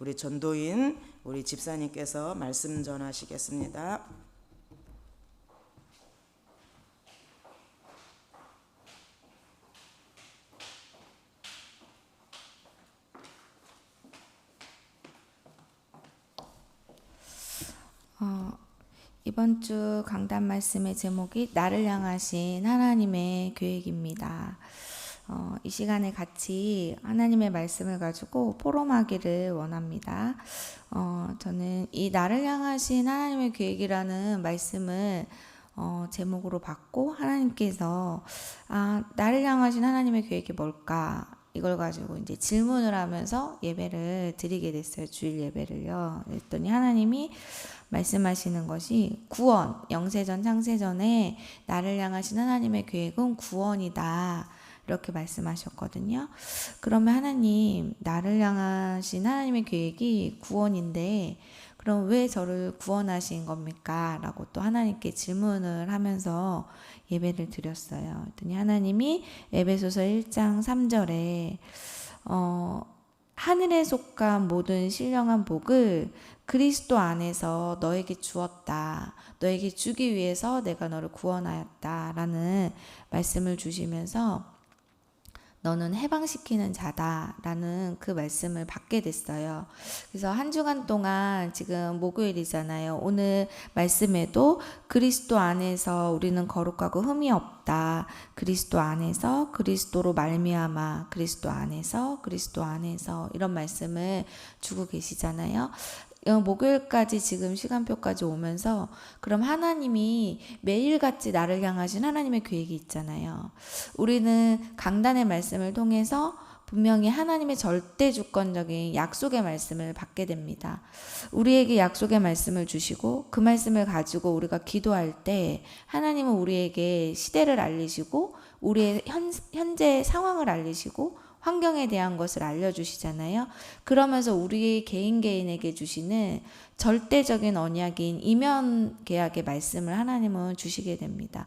우리 전도인 우리 집사님께서 말씀 전하시겠습니다. 이번 주 강단 말씀의 제목이 나를 향하신 하나님의 계획입니다. 이 시간에 같이 하나님의 말씀을 가지고 포럼하기를 원합니다. 저는 이 나를 향하신 하나님의 계획이라는 말씀을 제목으로 받고 하나님께서 나를 향하신 하나님의 계획이 뭘까? 이걸 가지고 이제 질문을 하면서 예배를 드리게 됐어요. 주일 예배를요. 그랬더니 하나님이 말씀하시는 것이 구원, 영세전 창세전에 나를 향하신 하나님의 계획은 구원이다. 이렇게 말씀하셨거든요. 그러면 하나님, 나를 향하신 하나님의 계획이 구원인데 그럼 왜 저를 구원하신 겁니까? 라고 또 하나님께 질문을 하면서 예배를 드렸어요. 그랬더니 하나님이 에베소서 1장 3절에 하늘에 속한 모든 신령한 복을 그리스도 안에서 너에게 주었다. 너에게 주기 위해서 내가 너를 구원하였다. 라는 말씀을 주시면서 너는 해방시키는 자다 라는 그 말씀을 받게 됐어요. 그래서 한 주간 동안 지금 목요일이잖아요. 오늘 말씀에도 그리스도 안에서 우리는 거룩하고 흠이 없다. 그리스도 안에서 그리스도로 말미암아 그리스도 안에서 이런 말씀을 주고 계시잖아요. 목요일까지 지금 시간표까지 오면서 그럼 하나님이 매일같이 나를 향하신 하나님의 계획이 있잖아요. 우리는 강단의 말씀을 통해서 분명히 하나님의 절대 주권적인 약속의 말씀을 받게 됩니다. 우리에게 약속의 말씀을 주시고 그 말씀을 가지고 우리가 기도할 때 하나님은 우리에게 시대를 알리시고 우리의 현재 상황을 알리시고 환경에 대한 것을 알려주시잖아요. 그러면서 우리 개인에게 주시는 절대적인 언약인 이면 계약의 말씀을 하나님은 주시게 됩니다.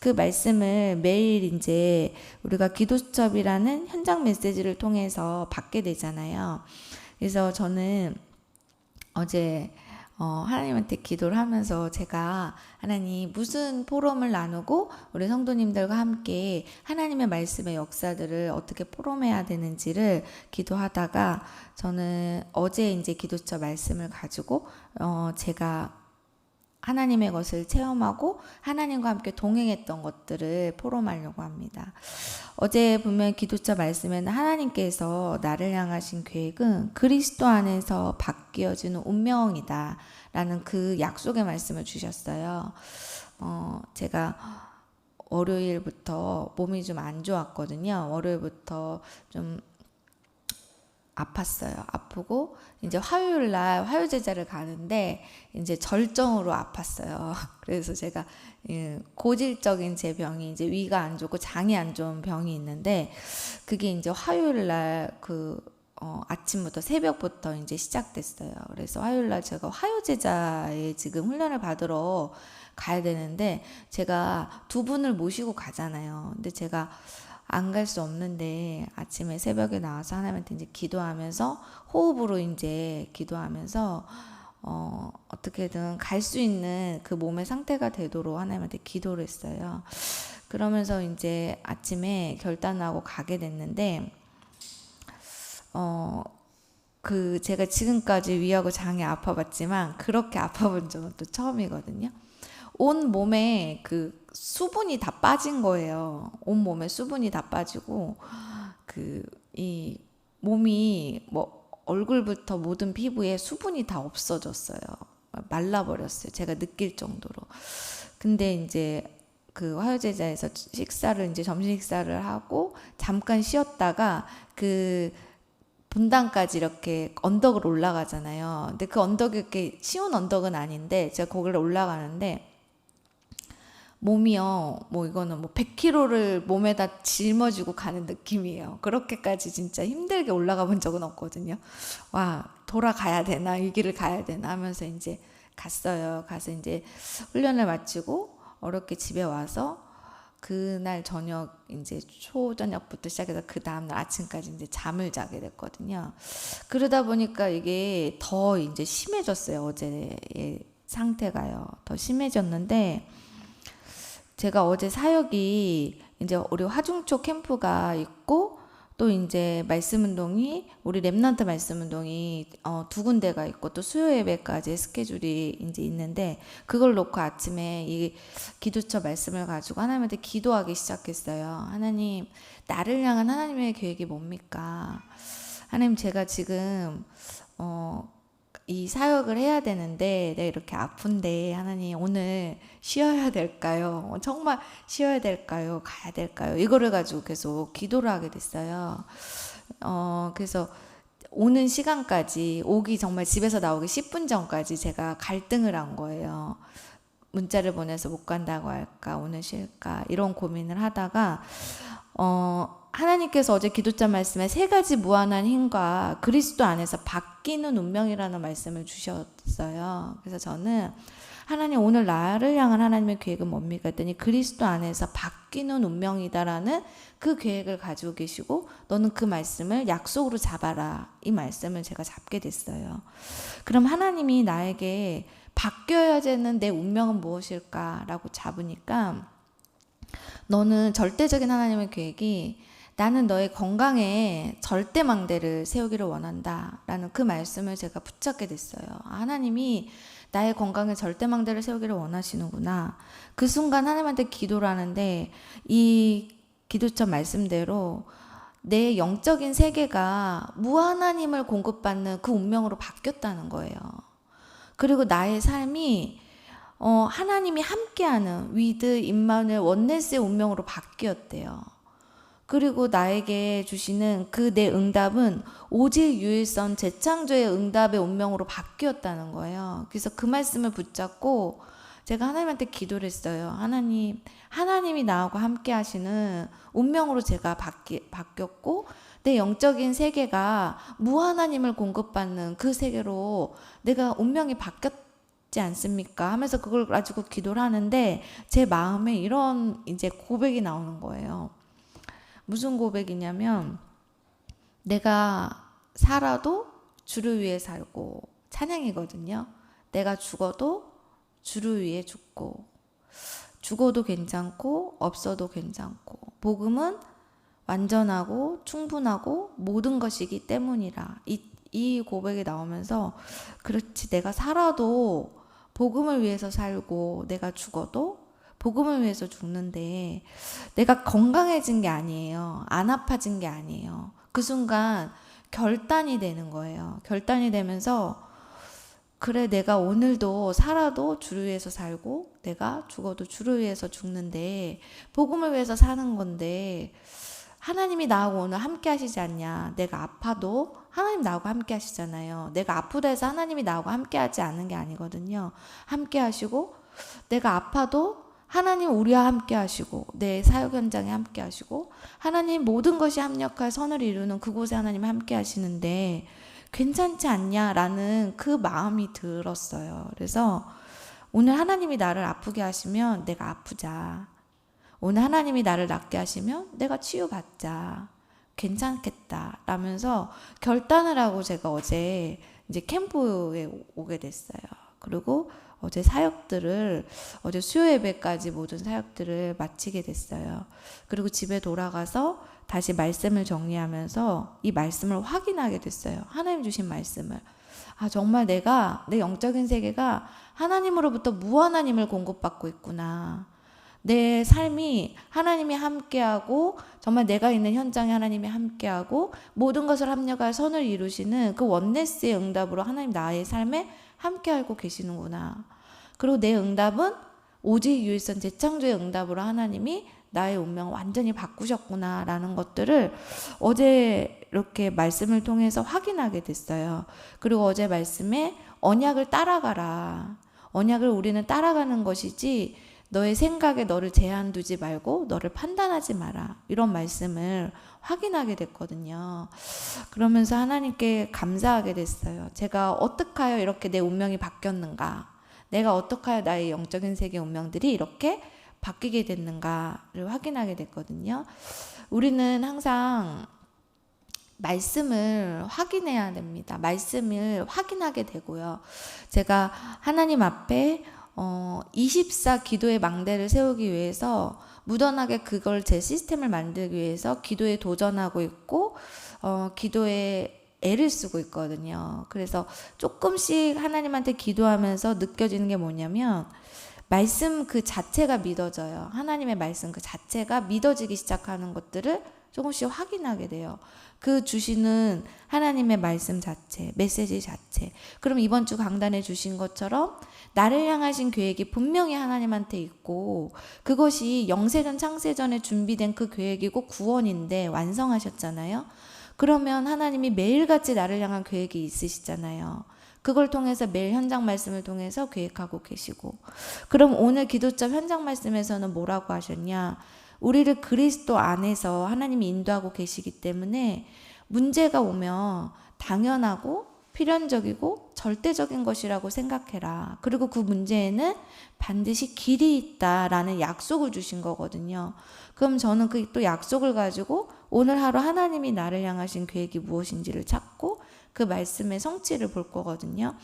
그 말씀을 매일 이제 우리가 기도수첩이라는 현장 메시지를 통해서 받게 되잖아요. 그래서 저는 어제 하나님한테 기도를 하면서 제가 하나님 무슨 포럼을 나누고 우리 성도님들과 함께 하나님의 말씀의 역사들을 어떻게 포럼해야 되는지를 기도하다가 저는 어제 이제 기도처 말씀을 가지고 제가 하나님의 것을 체험하고 하나님과 함께 동행했던 것들을 포럼하려고 합니다. 어제 보면 기도처 말씀에는 하나님께서 나를 향하신 계획은 그리스도 안에서 바뀌어지는 운명이다 라는 그 약속의 말씀을 주셨어요. 제가 월요일부터 몸이 좀 안 좋았거든요. 월요일부터 좀 아팠어요. 아프고 이제 화요일 날 화요제자를 가는데 이제 절정으로 아팠어요. 그래서 제가 고질적인 제 병이 이제 위가 안 좋고 장이 안 좋은 병이 있는데 그게 이제 화요일 날 아침부터 새벽부터 이제 시작됐어요. 그래서 화요일 날 제가 화요제자에 지금 훈련을 받으러 가야 되는데 제가 두 분을 모시고 가잖아요. 근데 제가 안 갈 수 없는데 아침에 새벽에 나와서 하나님한테 이제 기도하면서 호흡으로 이제 기도하면서 어떻게든 갈 수 있는 그 몸의 상태가 되도록 하나님한테 기도를 했어요. 그러면서 이제 아침에 결단하고 가게 됐는데 제가 지금까지 위하고 장이 아파봤지만 그렇게 아파본 적은 또 처음이거든요. 온 몸에 그 수분이 다 빠진 거예요. 온 몸에 수분이 다 빠지고 이 몸이 뭐 얼굴부터 모든 피부에 수분이 다 없어졌어요. 말라버렸어요. 제가 느낄 정도로. 근데 이제 그 화요제자에서 식사를 이제 점심 식사를 하고 잠깐 쉬었다가 그 분당까지 이렇게 언덕을 올라가잖아요. 근데 그 언덕이 이렇게 쉬운 언덕은 아닌데 제가 거기를 올라가는데 몸이요, 뭐 이거는 뭐 100kg를 몸에다 짊어지고 가는 느낌이에요. 그렇게까지 진짜 힘들게 올라가 본 적은 없거든요. 와, 돌아가야 되나, 이 길을 가야 되나 하면서 이제 갔어요. 가서 이제 훈련을 마치고 어렵게 집에 와서 그날 저녁 이제 초저녁부터 시작해서 그 다음날 아침까지 이제 잠을 자게 됐거든요. 그러다 보니까 이게 더 이제 심해졌어요. 어제의 상태가요. 더 심해졌는데 제가 어제 사역이 이제 우리 화중초 캠프가 있고 또 이제 말씀운동이 우리 랩넌트 말씀운동이 두 군데가 있고 또 수요 예배까지 스케줄이 이제 있는데 그걸 놓고 아침에 이 기도처 말씀을 가지고 하나님한테 기도하기 시작했어요. 하나님, 나를 향한 하나님의 계획이 뭡니까? 하나님, 제가 지금 이 사역을 해야 되는데 내가 이렇게 아픈데 하나님 오늘 쉬어야 될까요? 정말 쉬어야 될까요? 가야 될까요? 이거를 가지고 계속 기도를 하게 됐어요. 그래서 오는 시간까지 오기 정말 집에서 나오기 10분 전까지 제가 갈등을 한 거예요. 문자를 보내서 못 간다고 할까? 오늘 쉴까? 이런 고민을 하다가 하나님께서 어제 기도자 말씀에 세 가지 무한한 힘과 그리스도 안에서 바뀌는 운명이라는 말씀을 주셨어요. 그래서 저는 하나님 오늘 나를 향한 하나님의 계획은 뭡니까? 했더니 그리스도 안에서 바뀌는 운명이다라는 그 계획을 가지고 계시고 너는 그 말씀을 약속으로 잡아라. 이 말씀을 제가 잡게 됐어요. 그럼 하나님이 나에게 바뀌어야 되는 내 운명은 무엇일까라고 잡으니까 너는 절대적인 하나님의 계획이 나는 너의 건강에 절대망대를 세우기를 원한다 라는 그 말씀을 제가 붙잡게 됐어요. 하나님이 나의 건강에 절대망대를 세우기를 원하시는구나. 그 순간 하나님한테 기도를 하는데 이 기도처 말씀대로 내 영적인 세계가 무한한 힘을 공급받는 그 운명으로 바뀌었다는 거예요. 그리고 나의 삶이 하나님이 함께하는 위드, 임마누엘, 원네스의 운명으로 바뀌었대요. 그리고 나에게 주시는 그 내 응답은 오직 유일성 재창조의 응답의 운명으로 바뀌었다는 거예요. 그래서 그 말씀을 붙잡고 제가 하나님한테 기도를 했어요. 하나님이 나하고 함께 하시는 운명으로 제가 바뀌었고 내 영적인 세계가 무한한 힘을 공급받는 그 세계로 내가 운명이 바뀌었지 않습니까? 하면서 그걸 가지고 기도를 하는데 제 마음에 이런 이제 고백이 나오는 거예요. 무슨 고백이냐면 내가 살아도 주를 위해 살고 찬양이거든요. 내가 죽어도 주를 위해 죽고 죽어도 괜찮고 없어도 괜찮고 복음은 완전하고 충분하고 모든 것이기 때문이라. 이 고백이 나오면서 그렇지 내가 살아도 복음을 위해서 살고 내가 죽어도 복음을 위해서 죽는데 내가 건강해진 게 아니에요. 안 아파진 게 아니에요. 그 순간 결단이 되는 거예요. 결단이 되면서 그래 내가 오늘도 살아도 주를 위해서 살고 내가 죽어도 주를 위해서 죽는데 복음을 위해서 사는 건데 하나님이 나하고 오늘 함께 하시지 않냐. 내가 아파도 하나님 나하고 함께 하시잖아요. 내가 아프다 해서 하나님이 나하고 함께 하지 않는 게 아니거든요. 함께 하시고 내가 아파도 하나님 우리와 함께 하시고 내 사역 현장에 함께 하시고 하나님 모든 것이 합력할 선을 이루는 그곳에 하나님 함께 하시는데 괜찮지 않냐라는 그 마음이 들었어요. 그래서 오늘 하나님이 나를 아프게 하시면 내가 아프자. 오늘 하나님이 나를 낫게 하시면 내가 치유받자. 괜찮겠다 라면서 결단을 하고 제가 어제 이제 캠프에 오게 됐어요. 그리고 어제 사역들을 어제 수요 예배까지 모든 사역들을 마치게 됐어요. 그리고 집에 돌아가서 다시 말씀을 정리하면서 이 말씀을 확인하게 됐어요. 하나님 주신 말씀을. 정말 내가 내 영적인 세계가 하나님으로부터 무한한 힘을 공급받고 있구나. 내 삶이 하나님이 함께하고 정말 내가 있는 현장에 하나님이 함께하고 모든 것을 합력할 선을 이루시는 그 원네스의 응답으로 하나님 나의 삶에 함께하고 계시는구나. 그리고 내 응답은 오직 유일선 재창조의 응답으로 하나님이 나의 운명을 완전히 바꾸셨구나 라는 것들을 어제 이렇게 말씀을 통해서 확인하게 됐어요. 그리고 어제 말씀에 언약을 따라가라. 언약을 우리는 따라가는 것이지 너의 생각에 너를 제한 두지 말고 너를 판단하지 마라. 이런 말씀을 확인하게 됐거든요. 그러면서 하나님께 감사하게 됐어요. 제가 어떻게 하여 이렇게 내 운명이 바뀌었는가? 내가 어떻게 하여 나의 영적인 세계 운명들이 이렇게 바뀌게 됐는가를 확인하게 됐거든요. 우리는 항상 말씀을 확인해야 됩니다. 말씀을 확인하게 되고요. 제가 하나님 앞에 24 기도의 망대를 세우기 위해서 무던하게 그걸 제 시스템을 만들기 위해서 기도에 도전하고 있고 기도에 애를 쓰고 있거든요. 그래서 조금씩 하나님한테 기도하면서 느껴지는 게 뭐냐면 말씀 그 자체가 믿어져요. 하나님의 말씀 그 자체가 믿어지기 시작하는 것들을 조금씩 확인하게 돼요. 그 주시는 하나님의 말씀 자체, 메시지 자체. 그럼 이번 주 강단에 주신 것처럼 나를 향하신 계획이 분명히 하나님한테 있고 그것이 영세전 창세전에 준비된 그 계획이고 구원인데 완성하셨잖아요. 그러면 하나님이 매일같이 나를 향한 계획이 있으시잖아요. 그걸 통해서 매일 현장 말씀을 통해서 계획하고 계시고 그럼 오늘 기도점 현장 말씀에서는 뭐라고 하셨냐? 우리를 그리스도 안에서 하나님이 인도하고 계시기 때문에 문제가 오면 당연하고 필연적이고 절대적인 것이라고 생각해라. 그리고 그 문제에는 반드시 길이 있다라는 약속을 주신 거거든요. 그럼 저는 그 또 약속을 가지고 오늘 하루 하나님이 나를 향하신 계획이 무엇인지를 찾고 그 말씀의 성취를 볼 거거든요.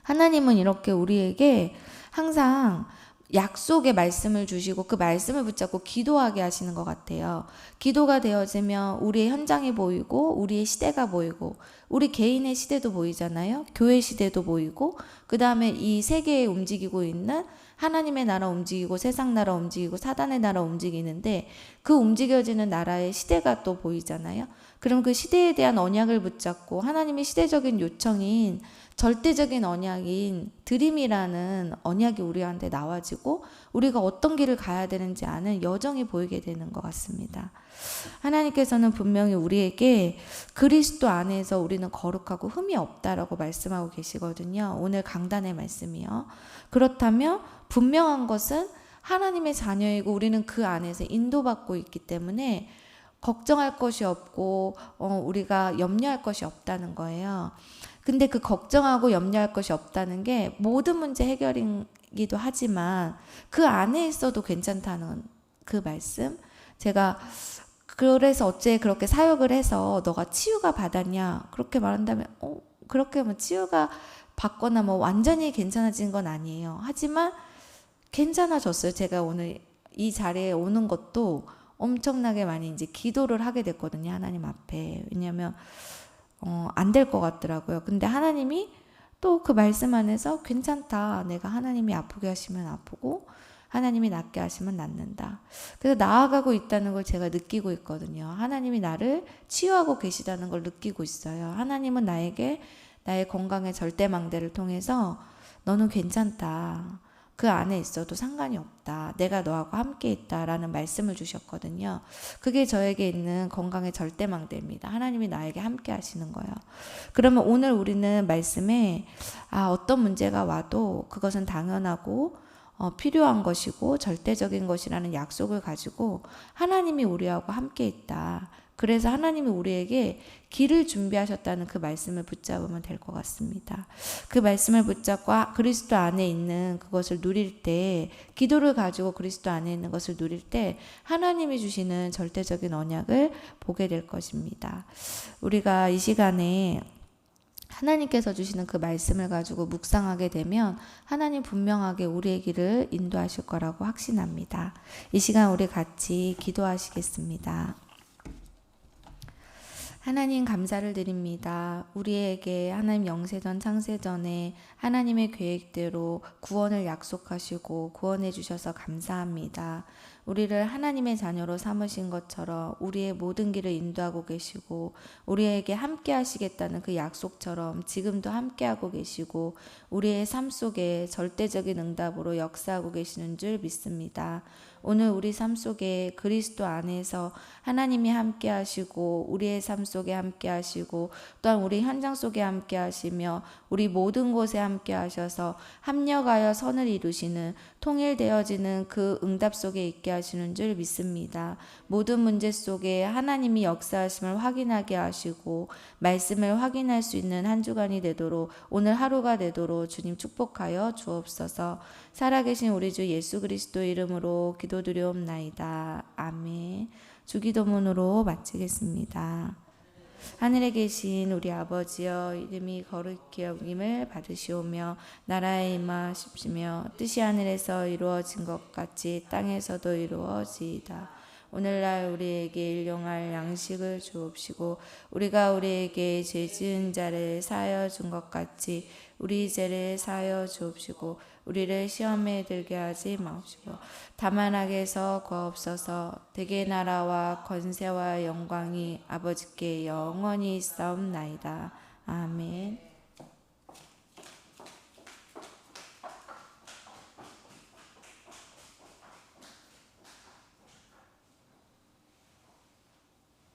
하나님은 이렇게 우리에게 항상 약속의 말씀을 주시고 그 말씀을 붙잡고 기도하게 하시는 것 같아요. 기도가 되어지면 우리의 현장이 보이고 우리의 시대가 보이고 우리 개인의 시대도 보이잖아요. 교회 시대도 보이고 그 다음에 이 세계에 움직이고 있는 하나님의 나라 움직이고 세상 나라 움직이고 사단의 나라 움직이는데 그 움직여지는 나라의 시대가 또 보이잖아요. 그럼 그 시대에 대한 언약을 붙잡고 하나님의 시대적인 요청인 절대적인 언약인 드림이라는 언약이 우리한테 나와지고 우리가 어떤 길을 가야 되는지 아는 여정이 보이게 되는 것 같습니다. 하나님께서는 분명히 우리에게 그리스도 안에서 우리는 거룩하고 흠이 없다라고 말씀하고 계시거든요. 오늘 강단의 말씀이요. 그렇다면 분명한 것은 하나님의 자녀이고 우리는 그 안에서 인도받고 있기 때문에 걱정할 것이 없고 우리가 염려할 것이 없다는 거예요. 근데 그 걱정하고 염려할 것이 없다는 게 모든 문제 해결이기도 하지만 그 안에 있어도 괜찮다는 그 말씀. 제가 그래서 어째 그렇게 사역을 해서 너가 치유가 받았냐 그렇게 말한다면 그렇게 뭐 치유가 받거나 뭐 완전히 괜찮아진 건 아니에요. 하지만 괜찮아졌어요. 제가 오늘 이 자리에 오는 것도 엄청나게 많이 이제 기도를 하게 됐거든요. 하나님 앞에. 왜냐하면 안 될 것 같더라고요. 근데 하나님이 또 그 말씀 안에서 괜찮다. 내가 하나님이 아프게 하시면 아프고 하나님이 낫게 하시면 낫는다. 그래서 나아가고 있다는 걸 제가 느끼고 있거든요. 하나님이 나를 치유하고 계시다는 걸 느끼고 있어요. 하나님은 나에게 나의 건강의 절대망대를 통해서 너는 괜찮다. 그 안에 있어도 상관이 없다. 내가 너하고 함께 있다라는 말씀을 주셨거든요. 그게 저에게 있는 건강의 절대망대입니다. 하나님이 나에게 함께 하시는 거예요. 그러면 오늘 우리는 말씀에 어떤 문제가 와도 그것은 당연하고 필요한 것이고 절대적인 것이라는 약속을 가지고 하나님이 우리하고 함께 있다. 그래서 하나님이 우리에게 길을 준비하셨다는 그 말씀을 붙잡으면 될 것 같습니다. 그 말씀을 붙잡고 그리스도 안에 있는 그것을 누릴 때, 기도를 가지고 그리스도 안에 있는 것을 누릴 때 하나님이 주시는 절대적인 언약을 보게 될 것입니다. 우리가 이 시간에 하나님께서 주시는 그 말씀을 가지고 묵상하게 되면 하나님 분명하게 우리의 길을 인도하실 거라고 확신합니다. 이 시간 우리 같이 기도하시겠습니다. 하나님 감사를 드립니다. 우리에게 하나님 영세전 창세전에 하나님의 계획대로 구원을 약속하시고 구원해 주셔서 감사합니다. 우리를 하나님의 자녀로 삼으신 것처럼 우리의 모든 길을 인도하고 계시고 우리에게 함께 하시겠다는 그 약속처럼 지금도 함께 하고 계시고 우리의 삶 속에 절대적인 응답으로 역사하고 계시는 줄 믿습니다. 오늘 우리 삶 속에 그리스도 안에서 하나님이 함께 하시고 우리의 삶 속에 함께 하시고 또한 우리 현장 속에 함께 하시며 우리 모든 곳에 함께 하셔서 합력하여 선을 이루시는 통일되어지는 그 응답 속에 있게 하시는 줄 믿습니다. 모든 문제 속에 하나님이 역사하심을 확인하게 하시고 말씀을 확인할 수 있는 한 주간이 되도록, 오늘 하루가 되도록 주님 축복하여 주옵소서. 살아계신 우리 주 예수 그리스도 이름으로 기도드리옵나이다. 아멘. 주기도문으로 마치겠습니다. 하늘에 계신 우리 아버지여, 이름이 거룩히 여김을 받으시오며 나라에 임하십시며 뜻이 하늘에서 이루어진 것 같이 땅에서도 이루어지이다. 오늘날 우리에게 일용할 양식을 주옵시고 우리가 우리에게 죄 지은 자를 사하여 준 것 같이 우리 죄를 사하여 주옵시고 우리를 시험에 들게 하지 마옵시고 다만 악에서 구하옵소서. 대개 나라와 권세와 영광이 아버지께 영원히 있사옵나이다. 아멘.